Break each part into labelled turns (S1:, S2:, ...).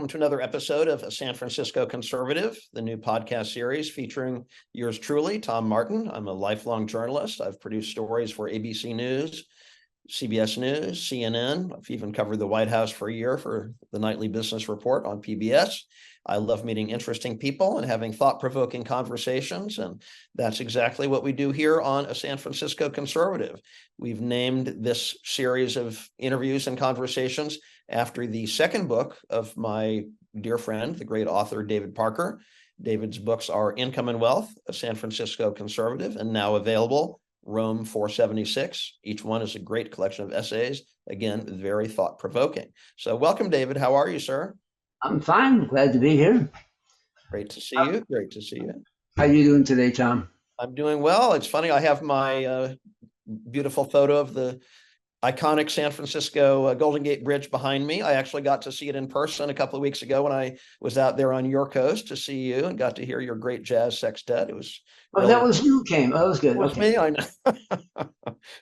S1: welcome to another episode of A San Francisco Conservative, the new podcast series featuring yours truly, Tom Martin. I'm a lifelong journalist. I've produced stories for ABC News, CBS News, CNN. I've even covered the White House for a year for the Nightly Business Report on PBS. I love meeting interesting people and having thought-provoking conversations, and that's exactly what we do here on A San Francisco Conservative. We've named this series of interviews and conversations after the second book of my dear friend, the great author David Parker. David's books are Income and Wealth, A San Francisco Conservative, and now available, Rome 476. Each one is a great collection of essays, again, very thought-provoking. So welcome, David. How are you, sir?
S2: I'm fine. Glad to be here.
S1: Great to see you. Great to see you.
S2: How are you doing today, Tom?
S1: I'm doing well. It's funny, I have my beautiful photo of the iconic San Francisco Golden Gate Bridge behind me. I actually got to see it in person a couple of weeks ago when I was out there on your coast to see you and got to hear your great jazz sextet. It was
S2: really, that was you who came. Oh, that was good.
S1: It was me, I know.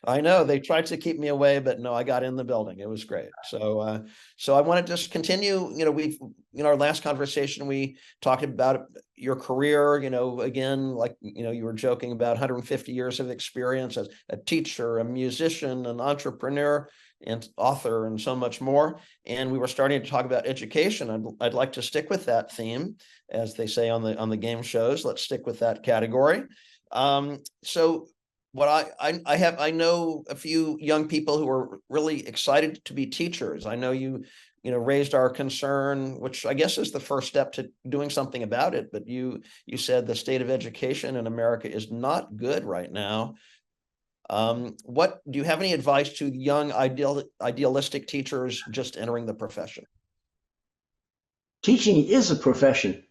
S1: I know they tried to keep me away, but no, I got in the building. It was great. So I want to just continue. Our last conversation, we talked about your career, again, like, you were joking about 150 years of experience as a teacher, a musician, an entrepreneur, and author, and so much more. And we were starting to talk about education. I'd like to stick with that theme, as they say on the game shows. Let's stick with that category. So what I know a few young people who are really excited to be teachers. I know you raised our concern, which I guess is the first step to doing something about it. But you said the state of education in America is not good right now. What do you have any advice to young idealistic teachers just entering the profession?
S2: Teaching is a profession.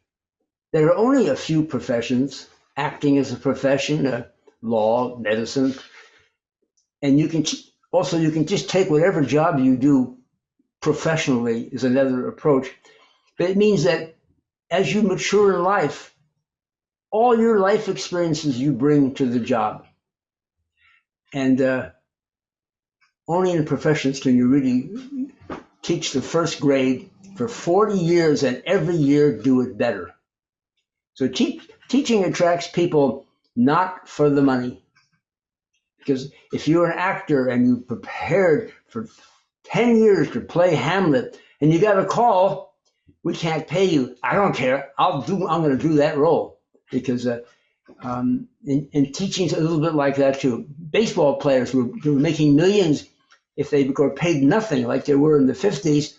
S2: There are only a few professions. Acting is a profession, law, medicine, and you can just take whatever job you do professionally is another approach. But it means that as you mature in life, all your life experiences you bring to the job. And only in professions can you really teach the first grade for 40 years and every year do it better. So teaching attracts people not for the money. Because if you're an actor and you prepared for 10 years to play Hamlet and you got a call, we can't pay you. I don't care. I'm going to do that role. Because and teaching's a little bit like that too. Baseball players who were making millions, if they were paid nothing like they were in the 50s,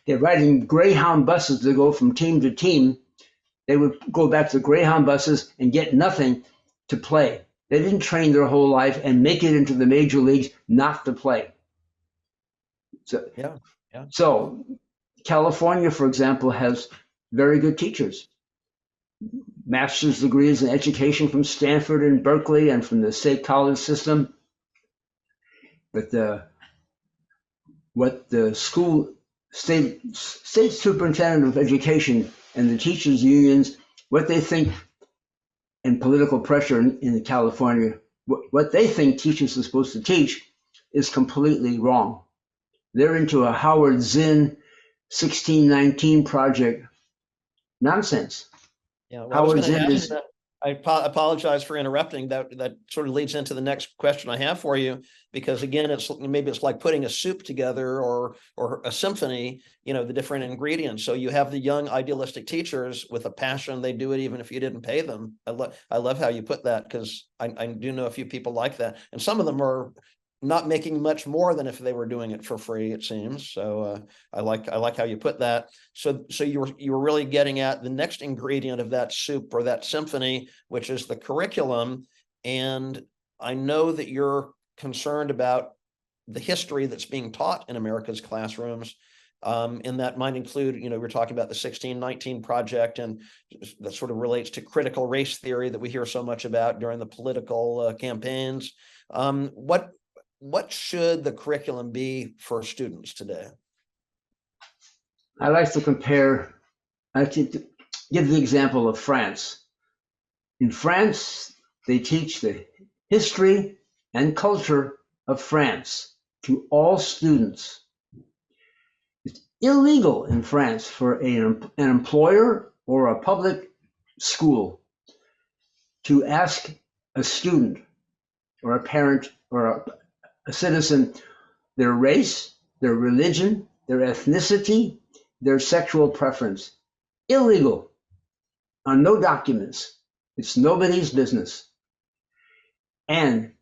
S2: they're riding Greyhound buses to go from team to team. They would go back to the Greyhound buses and get nothing to play. They didn't train their whole life and make it into the major leagues not to play. So, yeah. So California, for example, has very good teachers. Master's degrees in education from Stanford and Berkeley and from the state college system. But what the state superintendent of education and the teachers unions, what they think, and political pressure in California, what they think teachers are supposed to teach is completely wrong. They're into a Howard Zinn 1619 project nonsense.
S1: Yeah, well, I apologize for interrupting. That sort of leads into the next question I have for you, because again, maybe it's like putting a soup together or a symphony, the different ingredients. So you have the young idealistic teachers with a passion. They do it even if you didn't pay them. I love how you put that, because I do know a few people like that, and some of them are not making much more than if they were doing it for free, it seems. So I like how you put that. So you were really getting at the next ingredient of that soup or that symphony, which is the curriculum. And I know that you're concerned about the history that's being taught in America's classrooms. And that might include, we're talking about the 1619 project, and that sort of relates to critical race theory that we hear so much about during the political campaigns. What should the curriculum be for students today?
S2: I like to give the example of France. In France, they teach the history and culture of France to all students. illegal in France for an employer or a public school to ask a student or a parent or a citizen their race, their religion, their ethnicity, their sexual preference. Illegal. On no documents. It's nobody's business. And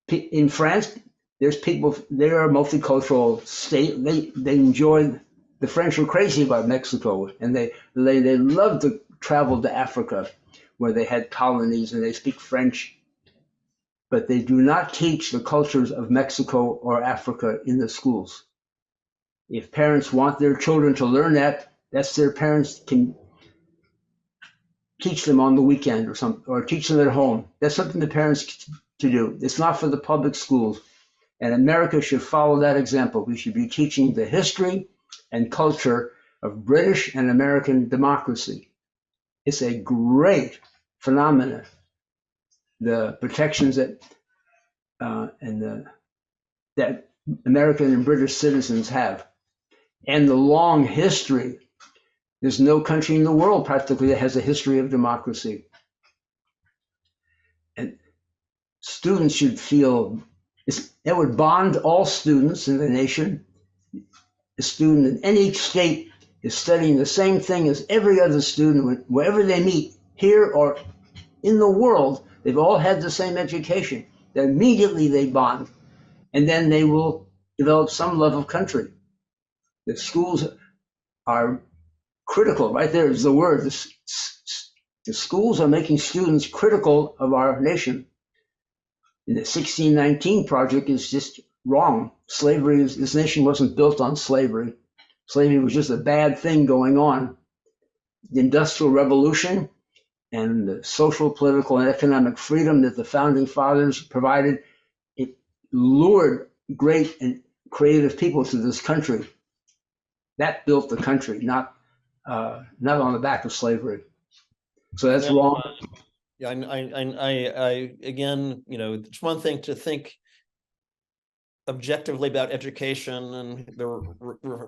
S2: in France, there's people, they're a multicultural state. They enjoy, the French are crazy about Mexico, and they love to travel to Africa, where they had colonies and they speak French, but they do not teach the cultures of Mexico or Africa in the schools. If parents want their children to learn that, that's their parents can teach them on the weekend or something, or teach them at home. That's something the parents to do. It's not for the public schools. And America should follow that example. We should be teaching the history and culture of British and American democracy. It's a great phenomenon. The protections that that American and British citizens have, and the long history. There's no country in the world practically that has a history of democracy. And students should feel that would bond all students in the nation. A student in any state is studying the same thing as every other student wherever they meet, here or in the world. They've all had the same education. Then immediately they bond, and then they will develop some love of country. The schools are critical. Right there is the word. The schools are making students critical of our nation. And the 1619 Project is just wrong. Slavery, this nation wasn't built on slavery. Slavery was just a bad thing going on. The Industrial Revolution and the social, political, and economic freedom that the Founding Fathers provided, it lured great and creative people to this country. That built the country, not on the back of slavery. So that's wrong.
S1: Yeah, I again, it's one thing to think objectively about education and the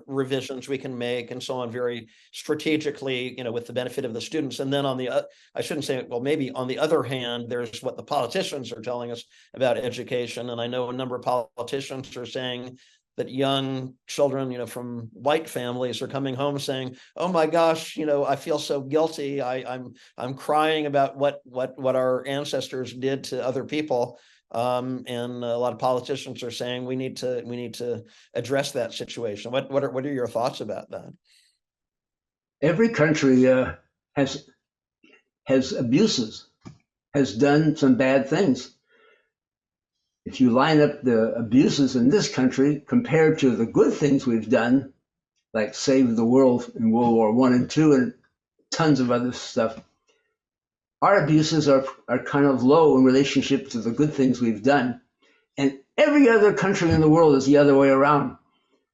S1: revisions we can make and so on very strategically, with the benefit of the students. And then I shouldn't say, well, maybe on the other hand, there's what the politicians are telling us about education. And I know a number of politicians are saying that young children, from white families are coming home saying, "Oh my gosh, I feel so guilty. I'm crying about what our ancestors did to other people." And a lot of politicians are saying we need to address that situation. What are your thoughts about that?
S2: Every country has abuses, has done some bad things. If you line up the abuses in this country compared to the good things we've done, like save the world in World War I and II and tons of other stuff, our abuses are kind of low in relationship to the good things we've done. And every other country in the world is the other way around.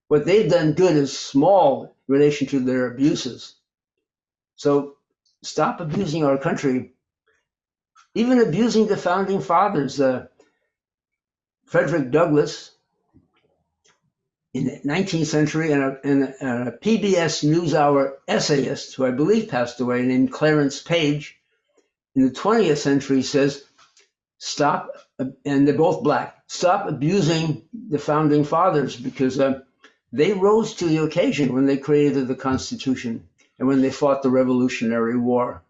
S2: What they've done good is small in relation to their abuses. So stop abusing our country, even abusing the Founding Fathers. Frederick Douglass in the 19th century, and a PBS NewsHour essayist who I believe passed away named Clarence Page in the 20th century says, stop, and they're both black, stop abusing the Founding Fathers, because they rose to the occasion when they created the Constitution and when they fought the Revolutionary War.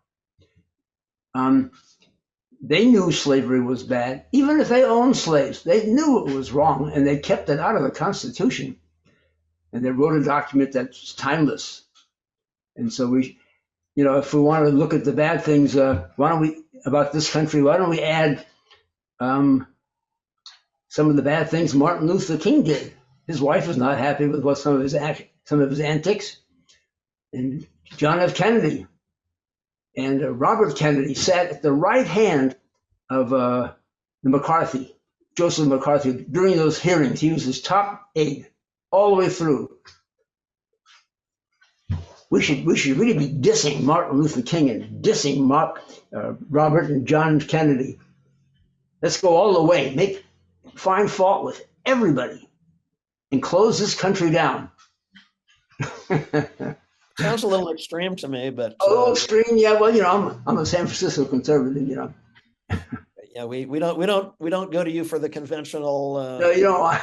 S2: They knew slavery was bad. Even if they owned slaves, they knew it was wrong, and they kept it out of the Constitution. And they wrote a document that's timeless. And so we, if we want to look at the bad things, about this country, why don't we add some of the bad things Martin Luther King did? His wife was not happy with some of his antics. And John F. Kennedy and Robert Kennedy sat at the right hand of Joseph McCarthy, during those hearings. He was his top aide all the way through. We should really be dissing Martin Luther King and dissing Robert and John Kennedy. Let's go all the way, find fault with everybody, and close this country down.
S1: Sounds a little extreme to me, but
S2: A little extreme, yeah. Well, I'm a San Francisco conservative.
S1: yeah, we don't go to you for the conventional.
S2: No, you don't want.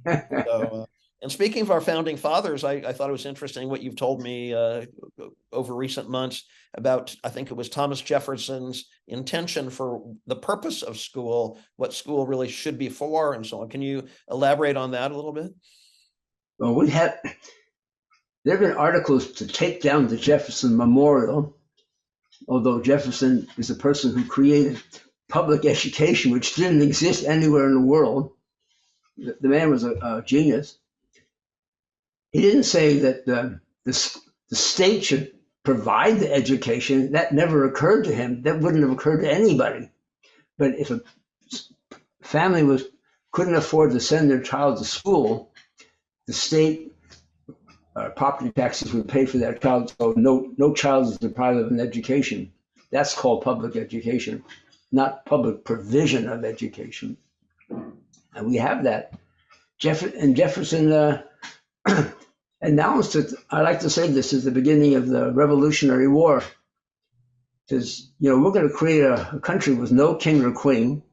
S1: So, and speaking of our founding fathers, I thought it was interesting what you've told me over recent months about, I think it was Thomas Jefferson's intention for the purpose of school, what school really should be for, and so on. Can you elaborate on that a little bit?
S2: Well, there have been articles to take down the Jefferson Memorial, although Jefferson is a person who created public education, which didn't exist anywhere in the world. The man was a genius. He didn't say that the state should provide the education. That never occurred to him. That wouldn't have occurred to anybody. But if a family couldn't afford to send their child to school, the state property taxes would pay for that child. So no child is deprived of an education. That's called public education, not public provision of education. And we have that. Jefferson announced that, I like to say this is the beginning of the Revolutionary War. Says, we're going to create a country with no king or queen,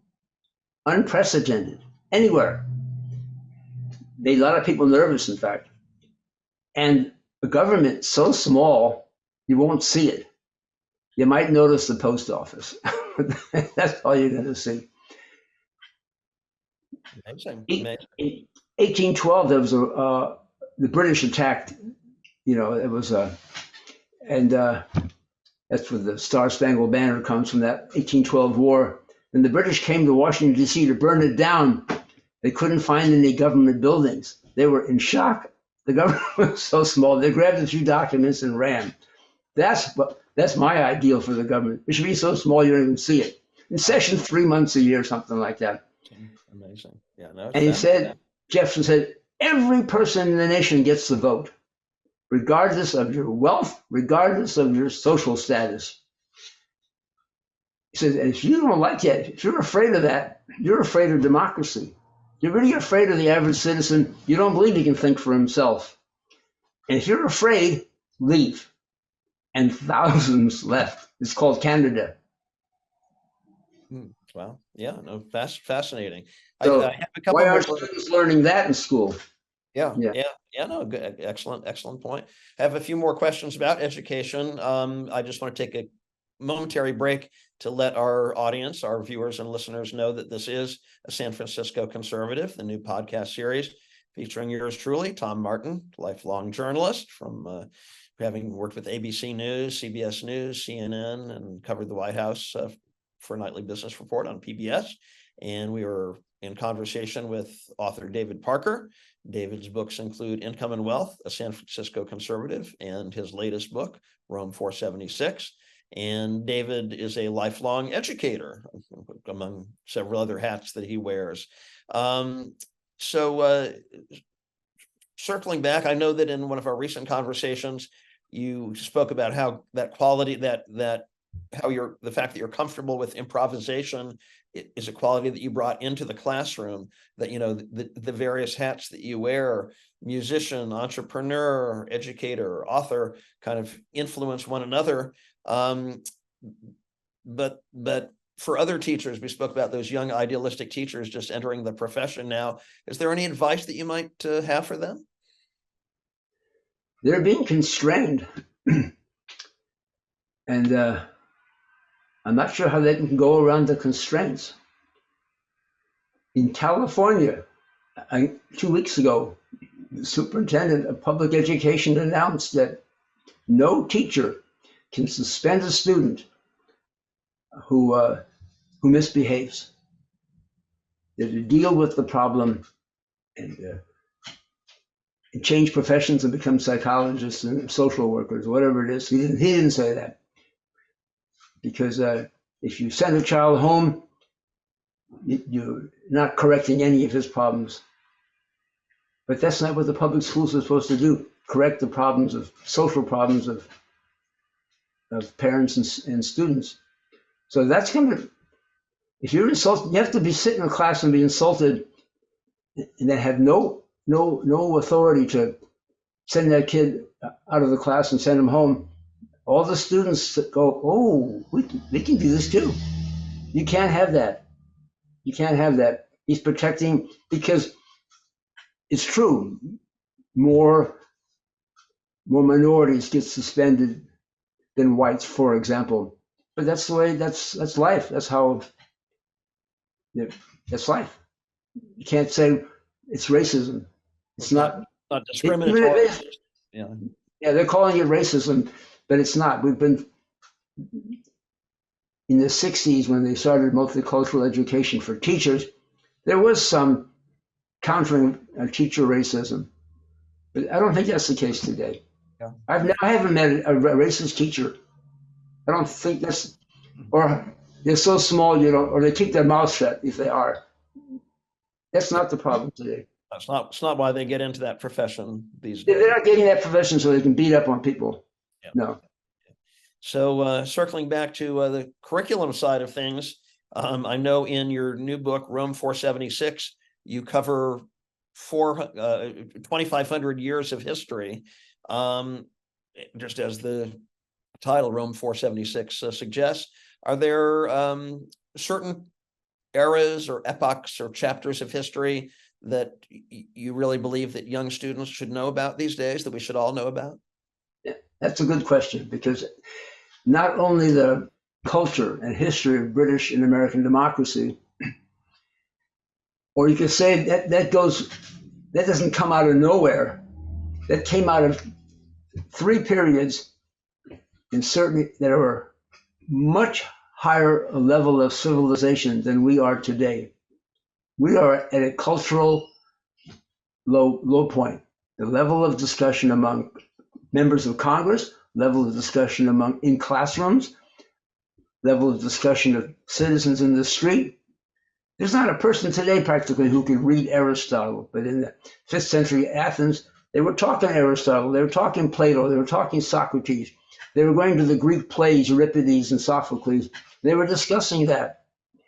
S2: unprecedented, anywhere. Made a lot of people nervous, in fact. And a government so small, you won't see it. You might notice the post office. That's all you're going to see.
S1: Amazing.
S2: In 1812, there was the British attacked. It was and that's where the Star Spangled Banner comes from, that 1812 war. When the British came to Washington, D.C. to burn it down, they couldn't find any government buildings. They were in shock. The government was so small. They grabbed a few documents and ran. That's my ideal for the government. It should be so small you don't even see it. In session 3 months a year, something like that.
S1: Amazing. Yeah. No.
S2: And Jefferson said, every person in the nation gets the vote, regardless of your wealth, regardless of your social status. He says, if you don't like that, if you're afraid of that, you're afraid of democracy. You're really afraid of the average citizen. You don't believe he can think for himself. And if you're afraid, leave. And thousands left. It's called Canada.
S1: Wow. Yeah. No. Fascinating.
S2: So
S1: I have a couple
S2: why
S1: more.
S2: aren't students learning that in school?
S1: Yeah. No, good. Excellent point. I have a few more questions about education. I just want to take a momentary break to let our audience, our viewers and listeners know that this is a San Francisco Conservative, the new podcast series featuring yours truly, Tom Martin, lifelong journalist from having worked with ABC News, CBS News, CNN, and covered the White House for Nightly Business Report on PBS. And we were in conversation with author David Parker. David's books include Income and Wealth, a San Francisco Conservative, and his latest book, Rome 476. And David is a lifelong educator, among several other hats that he wears. So circling back, I know that in one of our recent conversations, you spoke about how that quality, the fact that you're comfortable with improvisation is a quality that you brought into the classroom, that, the various hats that you wear, musician, entrepreneur, educator, author, kind of influence one another. But for other teachers, we spoke about those young idealistic teachers just entering the profession now. Is there any advice that you might have for them?
S2: They're being constrained. And I'm not sure how they can go around the constraints. In California, 2 weeks ago, the superintendent of public education announced that no teacher can suspend a student who misbehaves. They're to deal with the problem and change professions and become psychologists and social workers, whatever it is. He didn't say that. Because if you send a child home, you're not correcting any of his problems. But that's not what the public schools are supposed to do, correct the problems of social problems of parents and students. So that's going to, if you're insulted, you have to be sitting in a class and be insulted and then have no authority to send that kid out of the class and send him home, all the students go, oh, we can do this too. You can't have that. You can't have that. He's protecting, because it's true, more minorities get suspended than whites, for example. But that's the way, that's life. That's how, that's life. You can't say it's racism. It's not
S1: discriminatory.
S2: Yeah, they're calling it racism, but it's not. We've been in the 60s when they started multicultural education for teachers. There was some countering teacher racism, but I don't think that's the case today.
S1: Yeah.
S2: I haven't met a racist teacher. I don't think that's, or they're so small you don't, or they keep their mouth shut if they are. That's not the problem today.
S1: It's not why they get into that profession these days.
S2: They're not getting that profession so they can beat up on people.
S1: Yeah.
S2: No.
S1: So circling back to the curriculum side of things, I know in your new book, Rome 476, you cover 2,500 years of history, just as the title, Rome 476, suggests. Are there certain eras or epochs or chapters of history that you really believe that young students should know about these days, that we should all know about?
S2: Yeah, that's a good question, because not only the culture and history of British and American democracy, or you could say that doesn't come out of nowhere. That came out of 3 periods that are much higher a level of civilization than we are today. We are at a cultural low point. The level of discussion among members of Congress, level of discussion in classrooms, level of discussion of citizens in the street. There's not a person today practically who could read Aristotle, but in the 5th century Athens, they were talking Aristotle, they were talking Plato, they were talking Socrates. They were going to the Greek plays, Euripides and Sophocles. They were discussing that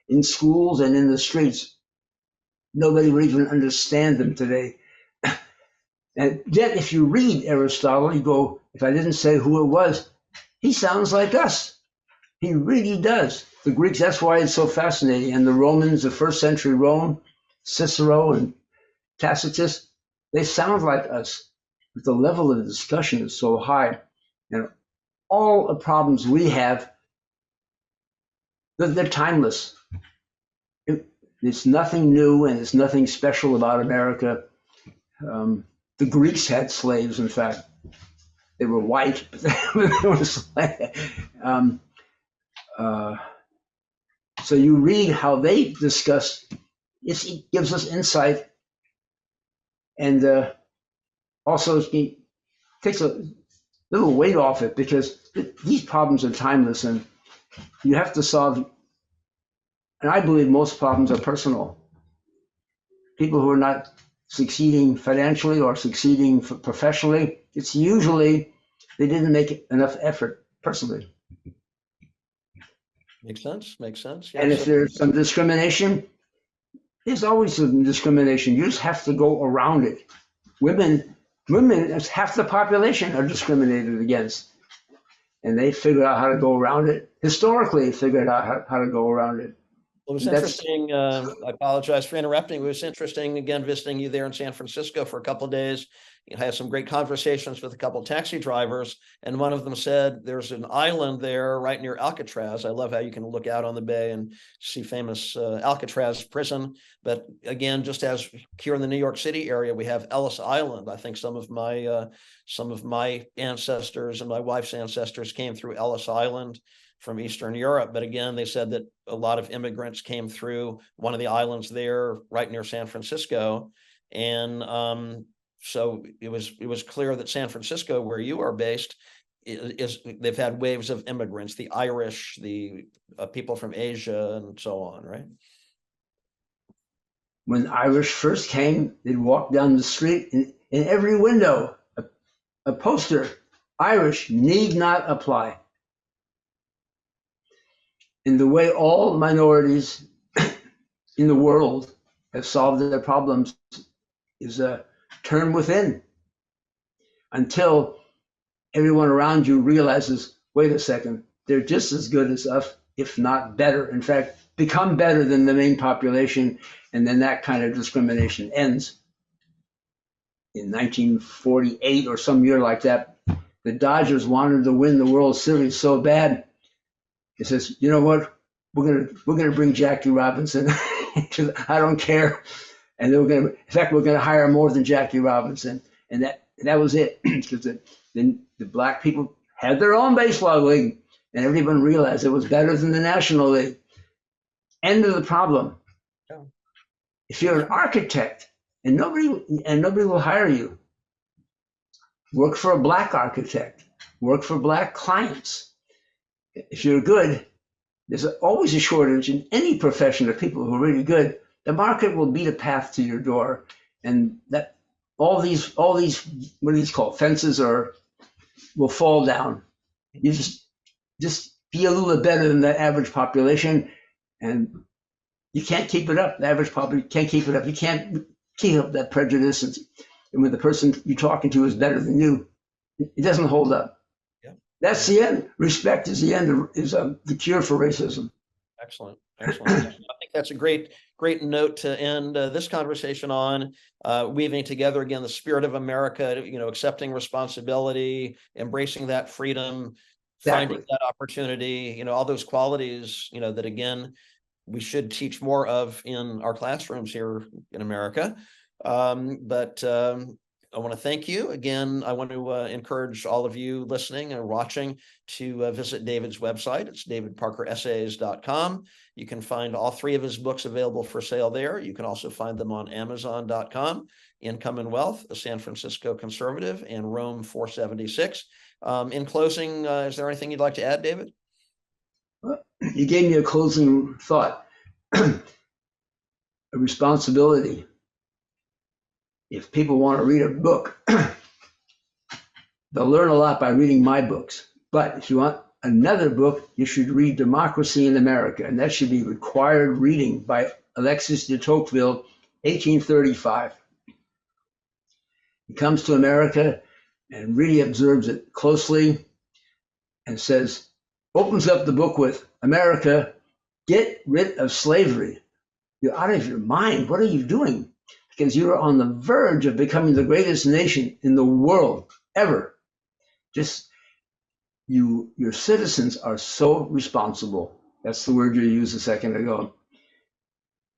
S2: in schools and in the streets. Nobody would even understand them today. And yet, if you read Aristotle, you go, if I didn't say who it was, he sounds like us. He really does. The Greeks, that's why it's so fascinating. And the Romans, the 1st century Rome, Cicero and Tacitus, they sound like us. But the level of discussion is so high. And all the problems we have, they're timeless. It's nothing new and it's nothing special about America. The Greeks had slaves, in fact. They were white, but they were slaves. So you read how they discuss, it gives us insight, and also it takes a little weight off it, because these problems are timeless and you have to solve, and I believe most problems are personal. People who are not succeeding financially or succeeding professionally, it's usually they didn't make enough effort personally.
S1: Makes sense. Yeah,
S2: and if there's some discrimination, there's always some discrimination. You just have to go around it. Women, half the population are discriminated against, and they figured out how to go around it. Historically, figured out how to go around it.
S1: It was interesting. I apologize for interrupting. It was interesting, again, visiting you there in San Francisco for a couple of days. I had some great conversations with a couple of taxi drivers, and one of them said there's an island there right near Alcatraz. I love how you can look out on the bay and see famous Alcatraz prison. But again, just as here in the New York City area, we have Ellis Island. I think some of my ancestors and my wife's ancestors came through Ellis Island from Eastern Europe. But again, they said that a lot of immigrants came through one of the islands there right near San Francisco. And so it was clear that San Francisco, where you are based, they've had waves of immigrants, the Irish, the people from Asia, and so on, right?
S2: When Irish first came, they'd walk down the street, and in every window, a poster, Irish need not apply. In the way all minorities in the world have solved their problems is a turn within. until everyone around you realizes, wait a second, they're just as good as us, if not better. In fact, become better than the main population, and then that kind of discrimination ends. In 1948 or some year like that, the Dodgers wanted to win the World Series so bad. It says, you know what? We're gonna bring Jackie Robinson. I don't care. And they were gonna, in fact, we're gonna hire more than Jackie Robinson. And that was it. Because the black people had their own baseball league, and everyone realized it was better than the National League. End of the problem.
S1: Yeah.
S2: If you're an architect and nobody will hire you, work for a black architect, work for black clients. If you're good, there's always a shortage in any profession of people who are really good. The market will beat a path to your door, and that all these what are these called, fences, or will fall down. You just be a little bit better than the average population, and you can't keep it up. The average population can't keep it up. You can't keep up that prejudice, and when the person you're talking to is better than you, it doesn't hold up. Yeah. That's the end. Respect is the end. Is the cure for racism.
S1: Excellent. I think that's a great note to end this conversation on, weaving together again the spirit of America, accepting responsibility, embracing that freedom, finding that opportunity, all those qualities, that again, we should teach more of in our classrooms here in America. But I want to thank you again. I want to encourage all of you listening and watching to visit David's website. It's davidparkeressays.com. You can find all 3 of his books available for sale there. You can also find them on amazon.com, Income and Wealth, A San Francisco Conservative, and Rome 476. In closing, is there anything you'd like to add, David?
S2: You gave me a closing thought. A responsibility. If people want to read a book, they'll learn a lot by reading my books. But if you want another book, you should read Democracy in America, and that should be required reading by Alexis de Tocqueville, 1835. He comes to America and really observes it closely and says, opens up the book with, America, get rid of slavery. You're out of your mind. What are you doing? Because you're on the verge of becoming the greatest nation in the world ever. Just your citizens are so responsible. That's the word you used a second ago.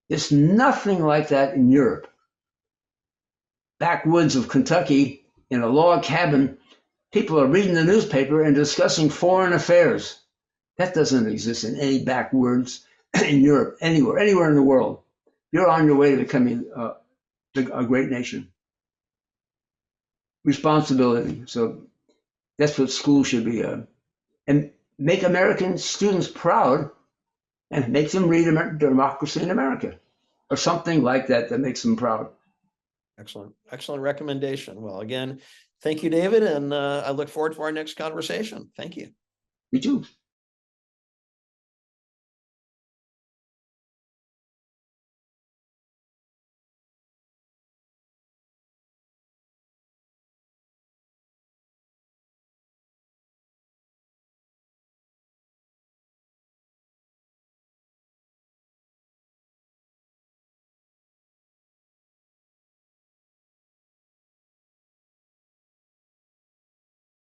S2: There's nothing like that in Europe. Backwoods of Kentucky, in a log cabin, people are reading the newspaper and discussing foreign affairs. That doesn't exist in any backwoods in Europe, anywhere in the world. You're on your way to becoming a great nation. Responsibility. So that's what school should be. And make American students proud and make them read Democracy in America or something like that makes them proud.
S1: Excellent recommendation. Well, again, thank you, David. And I look forward to our next conversation. Thank you.
S2: Me too.